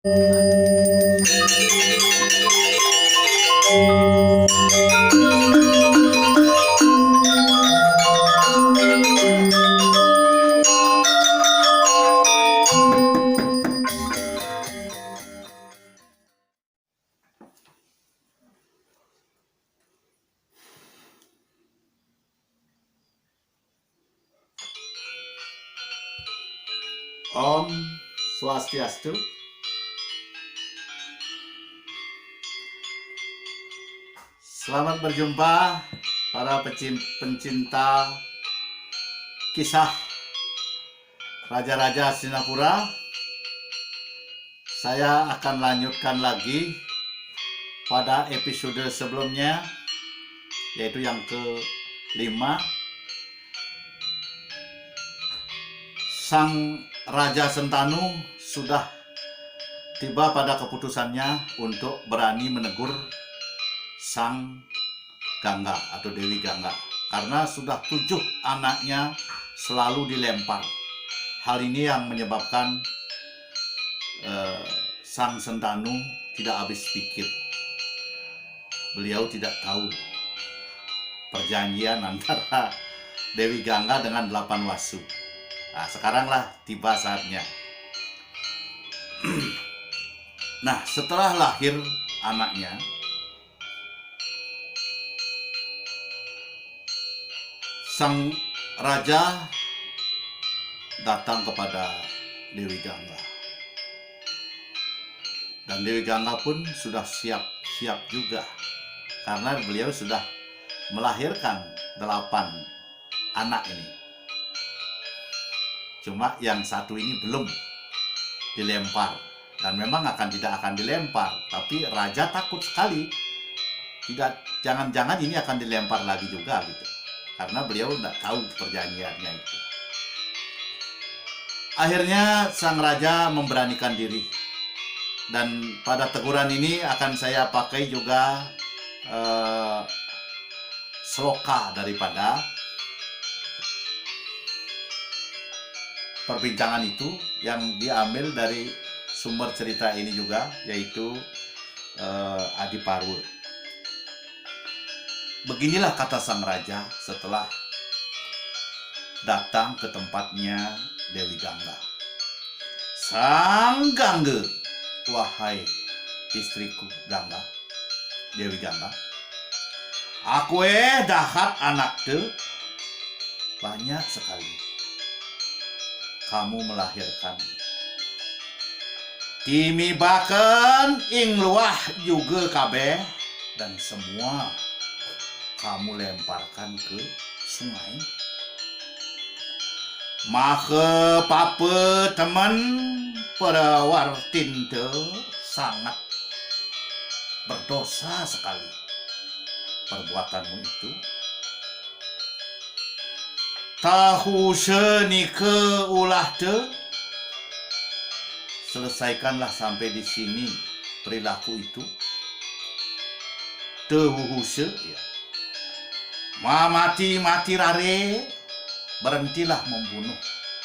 Om Swastiastu. Selamat berjumpa para pencinta kisah Raja-Raja Sinapura. Saya akan lanjutkan lagi pada episode sebelumnya, yaitu yang ke-5. Sang Raja Sentanu sudah tiba pada keputusannya untuk berani menegur Sang Gangga atau Dewi Gangga, karena sudah 7 anaknya selalu dilempar. Hal ini yang menyebabkan Sang Sentanu tidak habis pikir. Beliau tidak tahu perjanjian antara Dewi Gangga dengan 8 Wasu. Nah, sekaranglah tiba saatnya. Nah, setelah lahir anaknya, sang raja datang kepada Dewi Gangga. Dan Dewi Gangga pun sudah siap-siap juga, karena beliau sudah melahirkan 8 anak ini. Cuma yang satu ini belum dilempar, dan memang tidak akan dilempar, tapi raja takut sekali. Jangan-jangan ini akan dilempar lagi juga gitu, karena beliau tidak tahu perjanjiannya itu. Akhirnya sang raja memberanikan diri, dan pada teguran ini akan saya pakai juga sloka daripada perbincangan itu, yang diambil dari sumber cerita ini juga, yaitu Adiparwa. Beginilah kata sang raja setelah datang ke tempatnya Dewi Gangga. Sang Gangga, wahai istriku Gangga, Dewi Gangga, aku dahat anak te banyak sekali. Kamu melahirkan timibakan ing luah juga kabeh, dan semua kamu lemparkan ke sungai. Maka papa teman Perawartin te sangat berdosa sekali perbuatanmu itu. Tahu seni ke ulah te, selesaikanlah sampai di sini perilaku itu. Tehuhuse, ya. Mati rare, berhentilah membunuh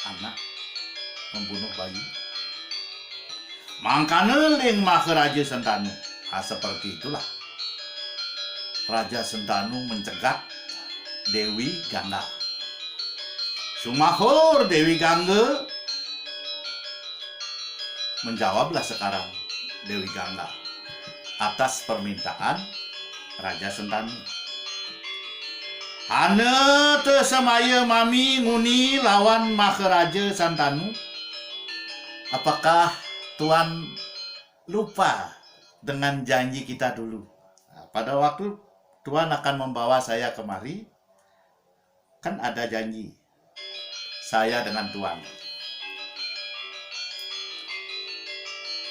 anak, membunuh bayi. Mangkana ling maka Raja Sentanu. Seperti itulah Raja Sentanu mencegat Dewi Gangga. Sumahur Dewi Gangga, menjawablah sekarang Dewi Gangga atas permintaan Raja Sentanu. Ane te semaya mami nguni lawan Maharaja Sentanu. Apakah Tuan lupa dengan janji kita dulu? Nah, pada waktu Tuan akan membawa saya kemari, kan ada janji saya dengan Tuan.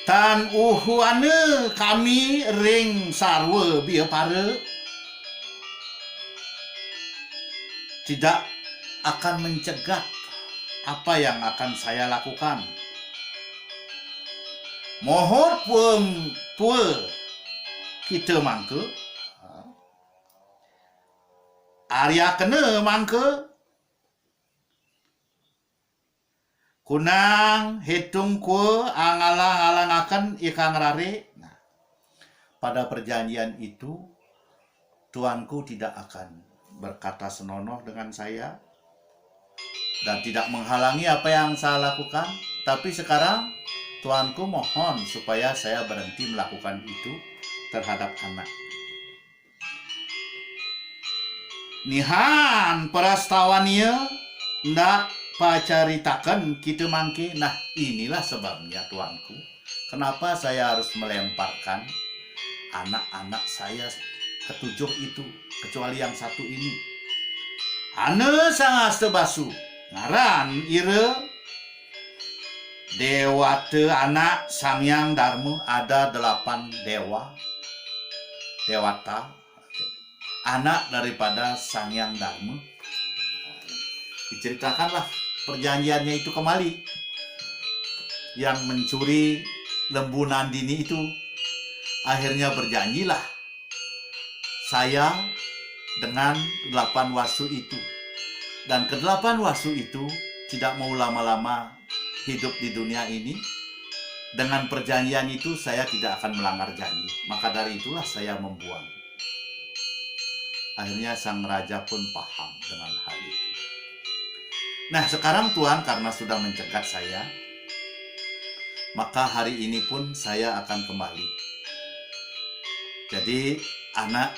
Tan uhuane kami ring sarwa biar pare tidak akan mencegat apa yang akan saya lakukan. Mohon tua kita mangke, Arya kena mangke, kunang hitung kue angalang-alangaken ikang rare. Nah, pada perjanjian itu tuanku tidak akan berkata senonoh dengan saya dan tidak menghalangi apa yang saya lakukan. Tapi sekarang tuanku mohon supaya saya berhenti melakukan itu terhadap anak. Nihan perastawan ieu ndak pacaritaken kitu mangke. Nah, inilah sebabnya tuanku, kenapa saya harus melemparkan anak-anak saya ketujuh itu, kecuali yang satu ini. Ane sangat tebasu ngaran ire Dewata anak Sangyang Dharma, ada 8 dewa dewata anak daripada Sangyang Dharma. Diceritakanlah perjanjiannya itu kembali. Yang mencuri lembu Nandini itu akhirnya berjanjilah saya dengan 8 wasu itu. Dan ke-8 wasu itu tidak mau lama-lama hidup di dunia ini. Dengan perjanjian itu saya tidak akan melanggar janji. Maka dari itulah saya membuang. Akhirnya sang raja pun paham dengan hal itu. Nah, sekarang Tuhan karena sudah mencegat saya, maka hari ini pun saya akan kembali. Jadi anak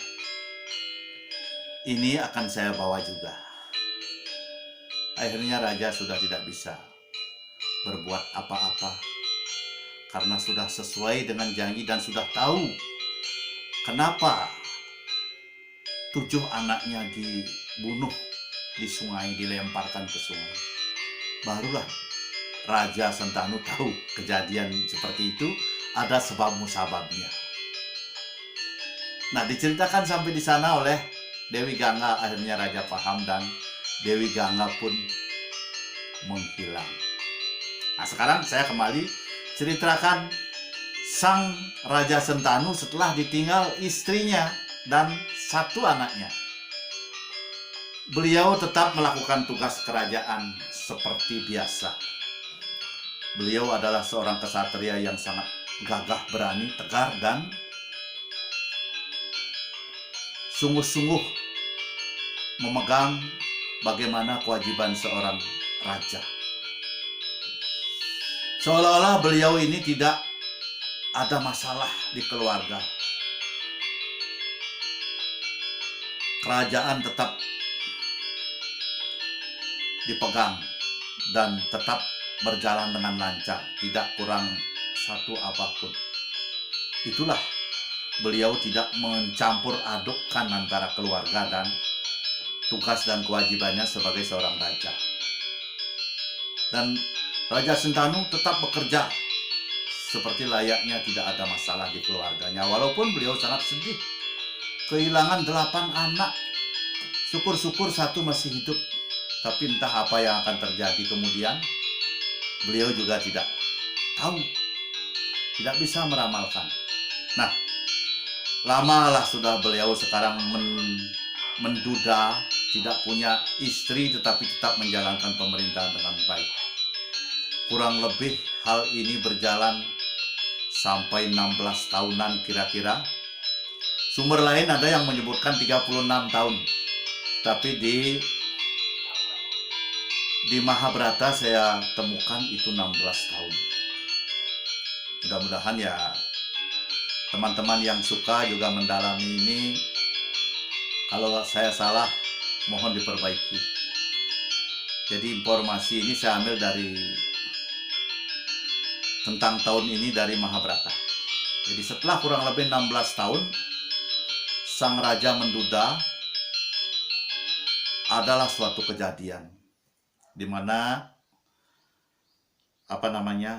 ini akan saya bawa juga. Akhirnya raja sudah tidak bisa berbuat apa-apa karena sudah sesuai dengan janji dan sudah tahu kenapa 7 anaknya dibunuh di sungai, dilemparkan ke sungai. Barulah Raja Sentanu tahu kejadian seperti itu ada sebab musababnya. Nah, diceritakan sampai di sana oleh Dewi Gangga. Akhirnya raja paham dan Dewi Gangga pun menghilang. Nah, sekarang saya kembali ceritakan sang Raja Sentanu setelah ditinggal istrinya dan 1 anaknya. Beliau tetap melakukan tugas kerajaan seperti biasa. Beliau adalah seorang kesatria yang sangat gagah berani, tegar, dan sungguh-sungguh memegang bagaimana kewajiban seorang raja. Seolah-olah beliau ini tidak ada masalah di keluarga. Kerajaan tetap dipegang dan tetap berjalan dengan lancar, tidak kurang satu apapun. Itulah beliau tidak mencampur adukkan antara keluarga dan tugas dan kewajibannya sebagai seorang raja. Dan Raja Sentanu tetap bekerja seperti layaknya tidak ada masalah di keluarganya. Walaupun beliau sangat sedih kehilangan 8 anak. Syukur-syukur 1 masih hidup. Tapi entah apa yang akan terjadi kemudian, beliau juga tidak tahu, tidak bisa meramalkan. Nah, lamalah sudah beliau sekarang menduda, tidak punya istri tetapi tetap menjalankan pemerintahan dengan baik. Kurang lebih hal ini berjalan sampai 16 tahunan kira-kira. Sumber lain ada yang menyebutkan 36 tahun. Tapi di Mahabharata saya temukan itu 16 tahun. Mudah-mudahan ya teman-teman yang suka juga mendalami ini, kalau saya salah mohon diperbaiki. Jadi informasi ini saya ambil tentang tahun ini dari Mahabharata. Jadi setelah kurang lebih 16 tahun sang raja menduda, adalah suatu kejadian di mana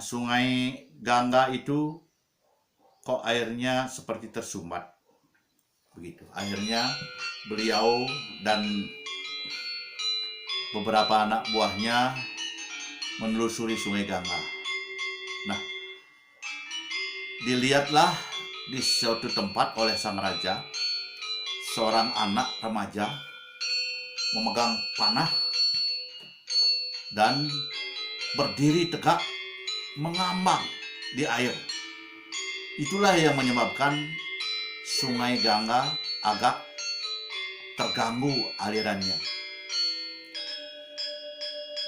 Sungai Gangga itu kok airnya seperti tersumbat begitu. Akhirnya beliau dan beberapa anak buahnya menelusuri Sungai Gangga. Nah, dilihatlah di suatu tempat oleh sang raja seorang anak remaja memegang panah dan berdiri tegak mengambang di air. Itulah yang menyebabkan Sungai Gangga agak terganggu alirannya.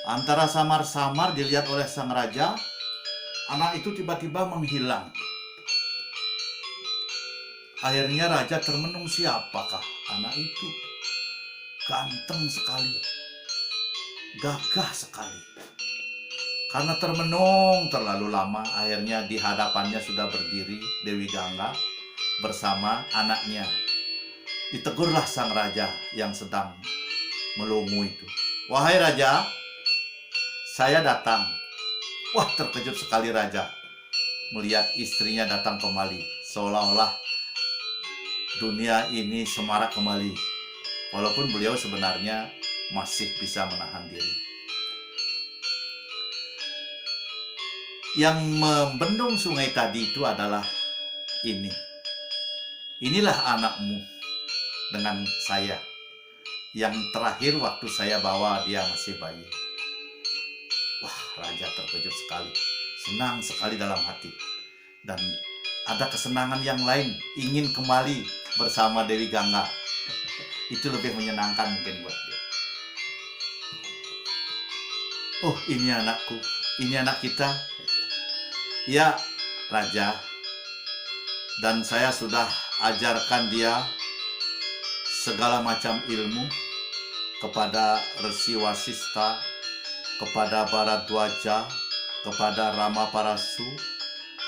Antara samar-samar dilihat oleh sang raja, anak itu tiba-tiba menghilang. Akhirnya raja termenung, siapakah anak itu? Ganteng sekali, gagah sekali. Karena termenung terlalu lama, akhirnya di hadapannya sudah berdiri Dewi Gangga bersama anaknya. Ditegurlah sang raja yang sedang melungu itu. Wahai raja, saya datang. Wah, terkejut sekali raja melihat istrinya datang kembali. Seolah-olah dunia ini semarak kembali. Walaupun beliau sebenarnya masih bisa menahan diri. Yang membendung sungai tadi itu adalah ini. Inilah anakmu dengan saya. Yang terakhir waktu saya bawa dia masih bayi. Wah, raja terkejut sekali. Senang sekali dalam hati. Dan ada kesenangan yang lain. Ingin kembali bersama Dewi Gangga. Itu lebih menyenangkan mungkin buat dia. Oh, ini anakku. Ini anak kita. Ya, raja. Dan saya sudah ajarkan dia segala macam ilmu kepada Resi Wasista, kepada Bharadwaja, kepada Rama Parasu,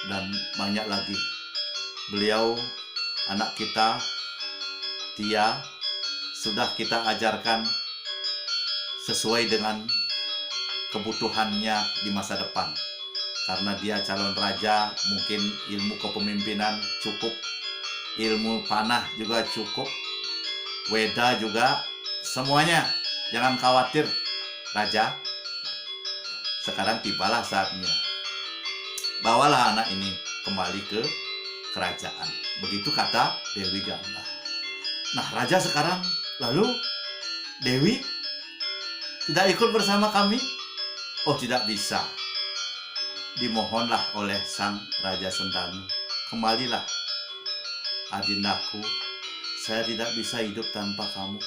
dan banyak lagi. Beliau, anak kita, dia sudah kita ajarkan sesuai dengan kebutuhannya di masa depan. Karena dia calon raja, mungkin ilmu kepemimpinan cukup, ilmu panah juga cukup, Weda juga, semuanya. Jangan khawatir, raja. Sekarang tibalah saatnya. Bawalah anak ini kembali ke kerajaan. Begitu kata Dewi Gangga. Nah, raja sekarang, lalu Dewi tidak ikut bersama kami? Oh, tidak bisa. Dimohonlah oleh sang Raja Sentanu, kembalilah adindaku, saya tidak bisa hidup tanpa kamu.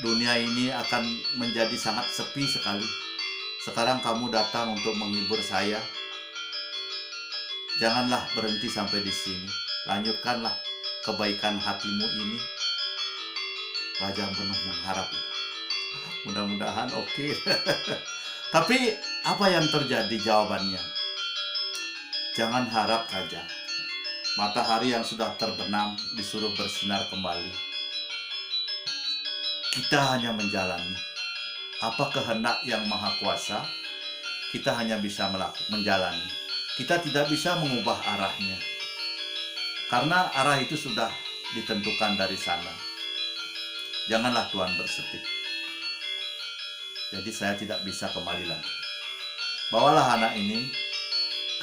Dunia ini akan menjadi sangat sepi sekali. Sekarang kamu datang untuk menghibur saya. Janganlah berhenti sampai di sini. Lanjutkanlah kebaikan hatimu ini. Raja penuh mengharap. Mudah-mudahan oke. Tapi apa yang terjadi jawabannya? Jangan harap, raja. Matahari yang sudah terbenam disuruh bersinar kembali. Kita hanya menjalani. Apa kehendak yang maha kuasa, kita hanya bisa menjalani. Kita tidak bisa mengubah arahnya. Karena arah itu sudah ditentukan dari sana. Janganlah Tuhan bersedih. Jadi saya tidak bisa kembali lagi. Bawalah anak ini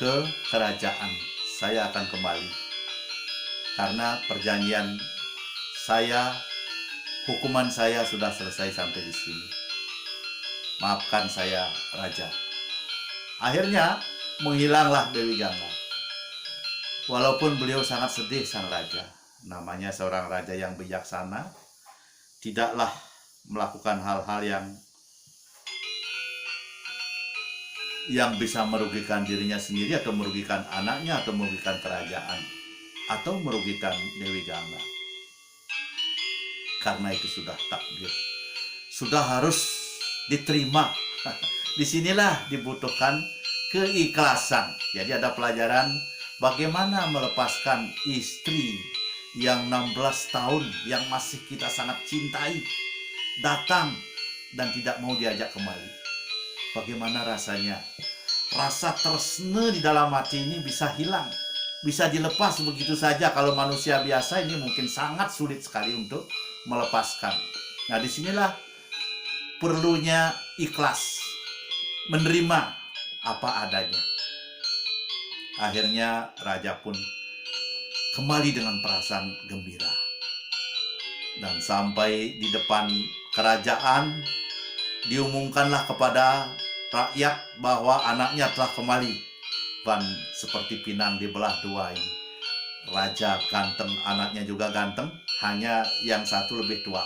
ke kerajaan. Saya akan kembali. Karena perjanjian saya, hukuman saya sudah selesai sampai di sini. Maafkan saya, raja. Akhirnya menghilanglah Dewi Gangga. Walaupun beliau sangat sedih sang raja. Namanya seorang raja yang bijaksana. Tidaklah melakukan hal-hal yang bisa merugikan dirinya sendiri atau merugikan anaknya atau merugikan kerajaan atau merugikan Dewi Gangga. Karena itu sudah takdir, sudah harus diterima. Disinilah dibutuhkan keikhlasan. Jadi ada pelajaran bagaimana melepaskan istri yang 16 tahun yang masih kita sangat cintai datang dan tidak mau diajak kembali. Bagaimana rasanya? Rasa tresna di dalam hati ini bisa hilang, bisa dilepas begitu saja. Kalau manusia biasa ini mungkin sangat sulit sekali untuk melepaskan. Nah, disinilah perlunya ikhlas, menerima apa adanya. Akhirnya raja pun kembali dengan perasaan gembira. Dan sampai di depan kerajaan, diumumkanlah kepada rakyat bahwa anaknya telah kembali. Dan seperti pinang dibelah dua ini. Raja ganteng, anaknya juga ganteng, hanya yang satu lebih tua.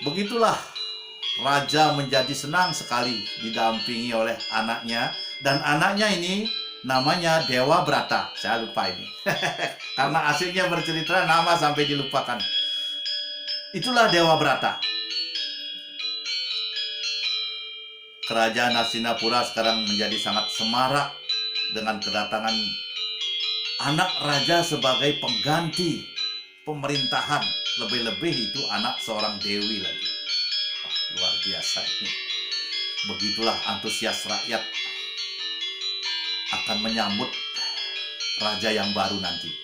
Begitulah raja menjadi senang sekali didampingi oleh anaknya. Dan anaknya ini namanya Dewa Brata. Saya lupa ini. Karena aslinya bercerita nama sampai dilupakan. Itulah Dewa Brata. Kerajaan Hastinapura sekarang menjadi sangat semarak dengan kedatangan anak raja sebagai pengganti pemerintahan. Lebih-lebih itu anak seorang dewi lagi. Luar biasa ini. Begitulah antusias rakyat akan menyambut raja yang baru nanti.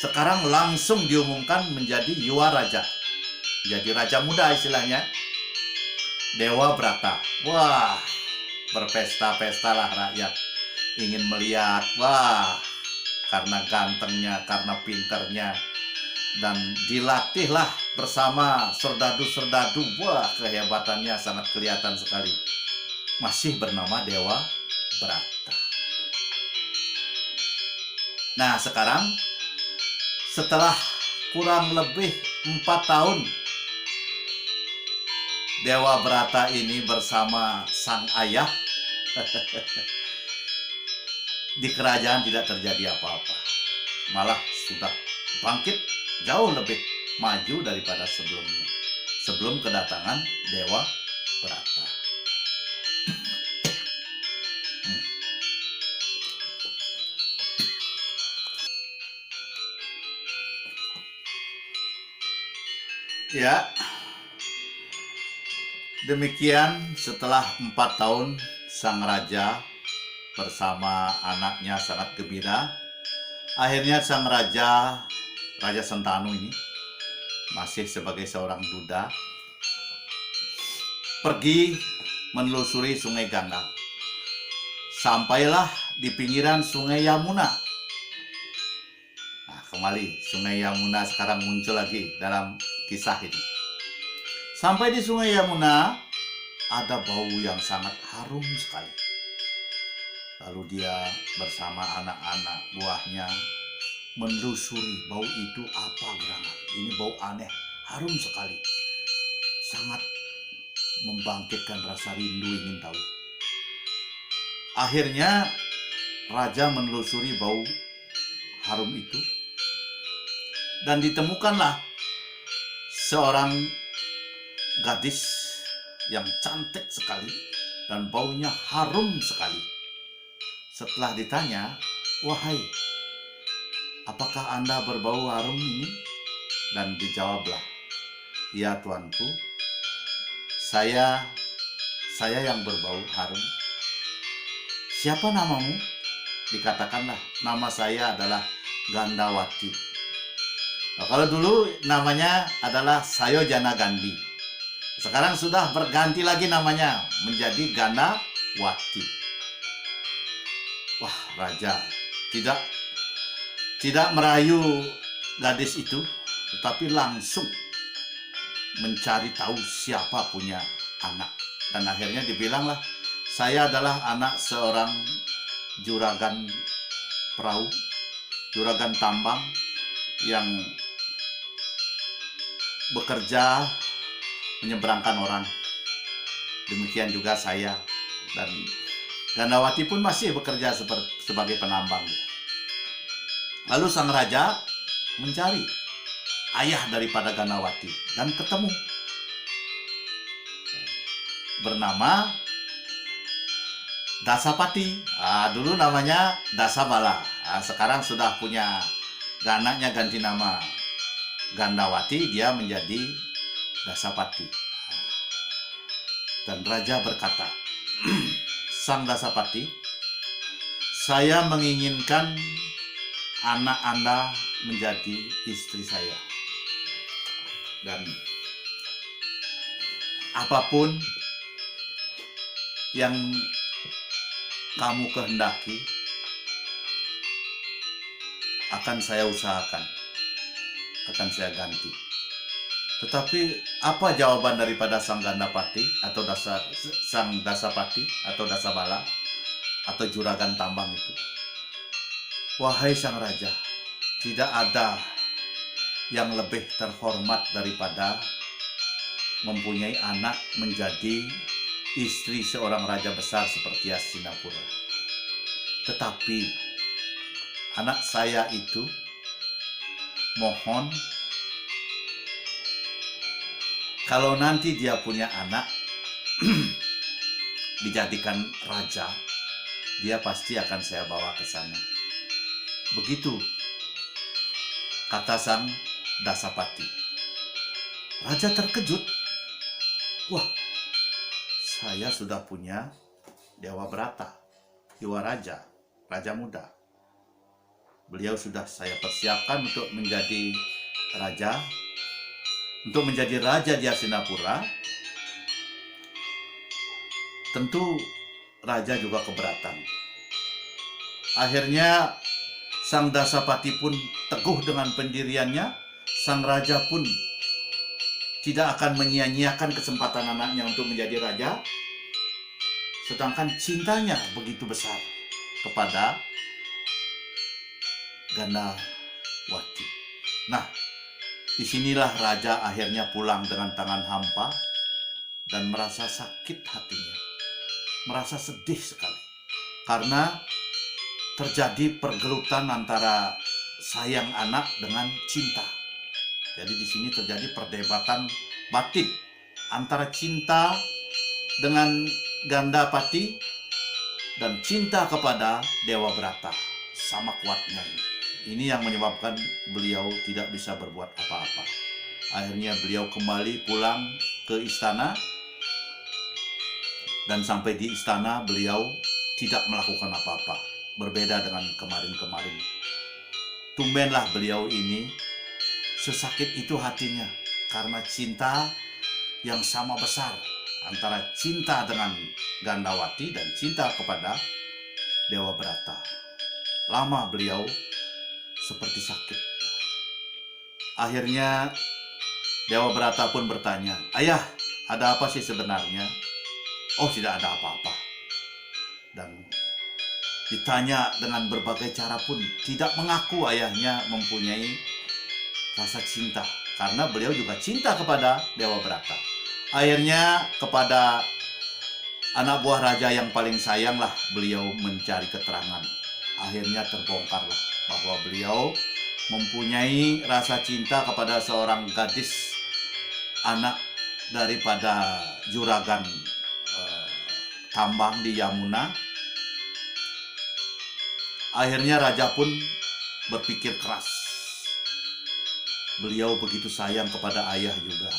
Sekarang langsung diumumkan menjadi Yuwa Raja. Jadi raja muda istilahnya. Dewa Brata. Wah, berpesta-pestalah rakyat. Ingin melihat, wah, karena gantengnya, karena pinternya. Dan dilatihlah bersama serdadu-serdadu. Wah, kehebatannya sangat kelihatan sekali. Masih bernama Dewa Brata. Nah, sekarang setelah kurang lebih 4 tahun Dewa Brata ini bersama sang ayah di kerajaan tidak terjadi apa-apa. Malah sudah bangkit jauh lebih maju daripada sebelumnya. Sebelum kedatangan Dewa Brata. Ya, demikian setelah 4 tahun sang raja bersama anaknya sangat gembira. Akhirnya sang raja, Raja Sentanu ini masih sebagai seorang duda, pergi menelusuri Sungai Gangga. Sampailah di pinggiran Sungai Yamuna. Nah, kembali Sungai Yamuna sekarang muncul lagi dalam kisah ini. Sampai di Sungai Yamuna, ada bau yang sangat harum sekali. Lalu dia bersama anak-anak buahnya menelusuri bau itu apa gerangan. Ini bau aneh, harum sekali. Sangat membangkitkan rasa rindu ingin tahu. Akhirnya raja menelusuri bau harum itu. Dan ditemukanlah seorang gadis yang cantik sekali dan baunya harum sekali. Setelah ditanya, "Wahai, apakah Anda berbau harum ini?" Dan dijawablah, "Ya tuanku, saya yang berbau harum." "Siapa namamu?" Dikatakanlah, "Nama saya adalah Gandawati." Nah, kalau dulu namanya adalah Sayojana Gandhi. Sekarang sudah berganti lagi namanya menjadi Gandawati. Wah, raja tidak merayu gadis itu, tetapi langsung mencari tahu siapa punya anak. Dan akhirnya dibilanglah, "Saya adalah anak seorang juragan perahu, juragan tambang yang bekerja menyeberangkan orang. Demikian juga saya." Dan Gandawati pun masih bekerja sebagai penambang. Lalu sang raja mencari ayah daripada Gandawati dan ketemu. Bernama Dasapati. Dulu namanya Dasabala. Sekarang sudah punya anaknya ganti nama Gandawati, dia menjadi Dasapati. Dan raja berkata, "Sang Dasapati, saya menginginkan anak Anda menjadi istri saya. Dan apapun yang kamu kehendaki akan saya usahakan, akan saya ganti." Tetapi apa jawaban daripada sang Gandapati atau sang Dasapati atau Dasabala atau juragan tambang itu? Wahai sang raja, tidak ada yang lebih terhormat daripada mempunyai anak menjadi istri seorang raja besar seperti Hastinapura. Tetapi anak saya itu mohon, kalau nanti dia punya anak dijadikan raja, dia pasti akan saya bawa ke sana. Begitu kata sang Dasapati. Raja terkejut. Wah, saya sudah punya Dewa Brata, Dewa Raja, Raja Muda. Beliau sudah saya persiapkan untuk menjadi raja, untuk menjadi raja di Hastinapura. Tentu raja juga keberatan. Akhirnya sang Dasapati pun teguh dengan pendiriannya. Sang raja pun tidak akan menyia-nyiakan kesempatan anaknya untuk menjadi raja. Sedangkan cintanya begitu besar kepada Gandawati. Nah, disinilah raja akhirnya pulang dengan tangan hampa dan merasa sakit hatinya, merasa sedih sekali karena terjadi pergelutan antara sayang anak dengan cinta. Jadi di sini terjadi perdebatan batin antara cinta dengan Gandapati dan cinta kepada Dewa Brata. Sama kuatnya ini. Ini yang menyebabkan beliau tidak bisa berbuat apa-apa. Akhirnya beliau kembali pulang ke istana, dan sampai di istana beliau tidak melakukan apa-apa. Berbeda dengan kemarin-kemarin. Tumbenlah beliau ini sesakit itu hatinya karena cinta yang sama besar antara cinta dengan Gandawati dan cinta kepada Dewa Brata. Lama beliau seperti sakit. Akhirnya Dewa Brata pun bertanya, "Ayah, ada apa sih sebenarnya?" "Oh, tidak ada apa-apa." Dan ditanya dengan berbagai cara pun tidak mengaku ayahnya mempunyai rasa cinta, karena beliau juga cinta kepada Dewa Brata. Akhirnya kepada anak buah raja yang paling sayanglah beliau mencari keterangan. Akhirnya terbongkarlah bahwa beliau mempunyai rasa cinta kepada seorang gadis, anak daripada juragan tambang di Yamuna. Akhirnya raja pun berpikir keras. Beliau begitu sayang kepada ayah juga.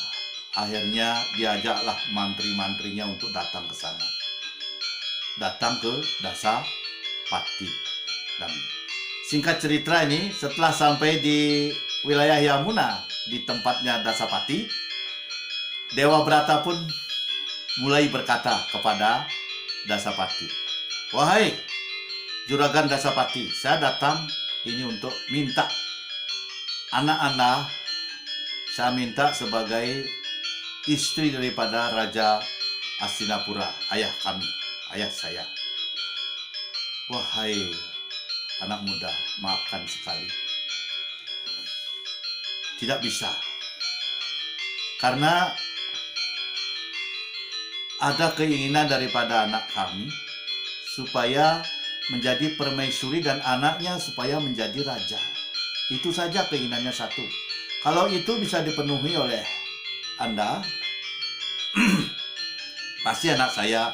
Akhirnya diajaklah mantri-mantrinya untuk datang ke sana. Datang ke Dasapati. Dan singkat cerita ini, setelah sampai di wilayah Yamuna, di tempatnya Dasapati, Dewa Brata pun mulai berkata kepada Dasapati, "Wahai Juragan Dasapati, saya datang ini untuk minta anak-anak, saya minta sebagai istri daripada Raja Hastinapura, ayah kami, ayah saya." Wahai anak muda, maafkan sekali, tidak bisa, karena ada keinginan daripada anak kami supaya menjadi permaisuri dan anaknya supaya menjadi raja. Itu saja keinginannya satu. Kalau itu bisa dipenuhi oleh Anda, pasti anak saya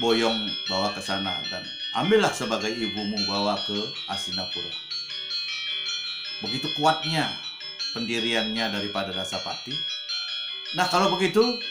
boyong bawa ke sana dan ambillah sebagai ibumu bawa ke Hastinapura. Begitu kuatnya pendiriannya daripada Dasapati. Nah, kalau begitu